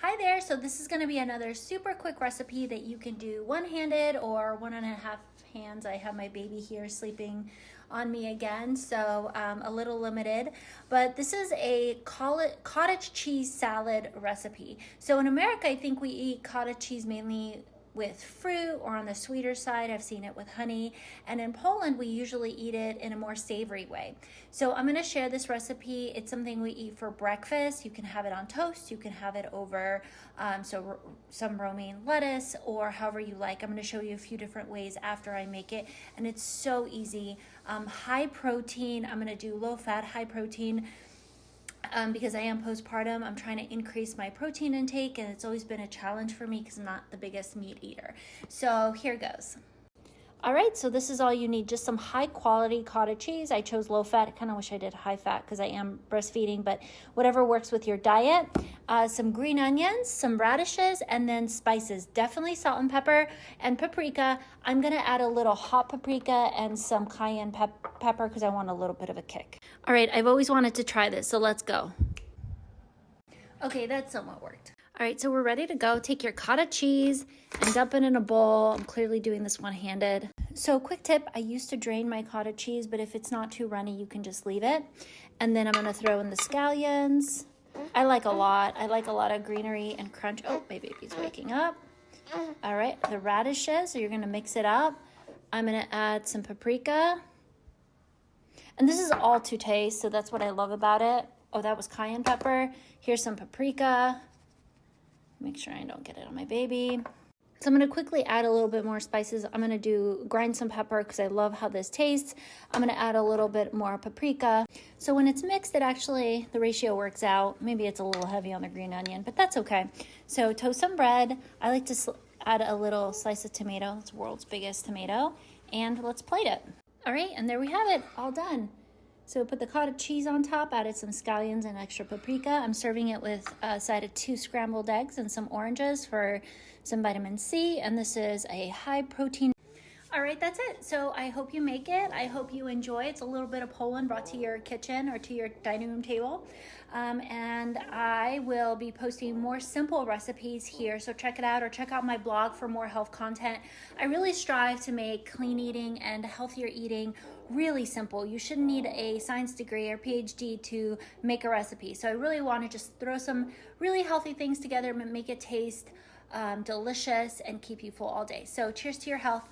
Hi there, so this is going to be another super quick recipe that you can do one-handed or 1.5 hands. I have my baby here sleeping on me again, so a little limited, but this is a cottage cheese salad recipe. So in America, I think we eat cottage cheese mainly with fruit or on the sweeter side. I've seen it with honey. And in Poland, we usually eat it in a more savory way. So I'm gonna share this recipe. It's something we eat for breakfast. You can have it on toast. You can have it over some romaine lettuce or however you like. I'm gonna show you a few different ways after I make it. And it's so easy. High protein. I'm gonna do low fat, high protein. Because I am postpartum, I'm trying to increase my protein intake, and it's always been a challenge for me because I'm not the biggest meat eater. So here goes. All right, so this is all you need, just some high quality cottage cheese. I chose low fat. I kind of wish I did high fat because I am breastfeeding, but whatever works with your diet. Some green onions, some radishes, and then spices. Definitely salt and pepper and paprika. I'm gonna add a little hot paprika and some cayenne pepper because I want a little bit of a kick. All right, I've always wanted to try this, so let's go. Okay, that somewhat worked. All right, so we're ready to go. Take your cottage cheese and dump it in a bowl. I'm clearly doing this one-handed. So quick tip, I used to drain my cottage cheese, but if it's not too runny, you can just leave it. And then I'm gonna throw in the scallions. I like a lot of greenery and crunch. Oh, my baby's waking up. All right, the radishes, so you're gonna mix it up. I'm gonna add some paprika. And this is all to taste, so that's what I love about it. Oh, that was cayenne pepper. Here's some paprika. Make sure I don't get it on my baby. So I'm gonna quickly add a little bit more spices. I'm gonna grind some pepper because I love how this tastes. I'm gonna add a little bit more paprika. So when it's mixed, the ratio works out. Maybe it's a little heavy on the green onion, but that's okay. So toast some bread. I like to add a little slice of tomato. It's the world's biggest tomato. And let's plate it. All right, and there we have it, all done. So put the cottage cheese on top, added some scallions and extra paprika. I'm serving it with a side of 2 scrambled eggs and some oranges for some vitamin C. And this is a high protein. All right, that's it. So I hope you make it. I hope you enjoy. It's a little bit of Poland brought to your kitchen or to your dining room table. And I will be posting more simple recipes here. So check it out or check out my blog for more health content. I really strive to make clean eating and healthier eating really simple. You shouldn't need a science degree or PhD to make a recipe. So I really want to just throw some really healthy things together and make it taste delicious and keep you full all day. So cheers to your health.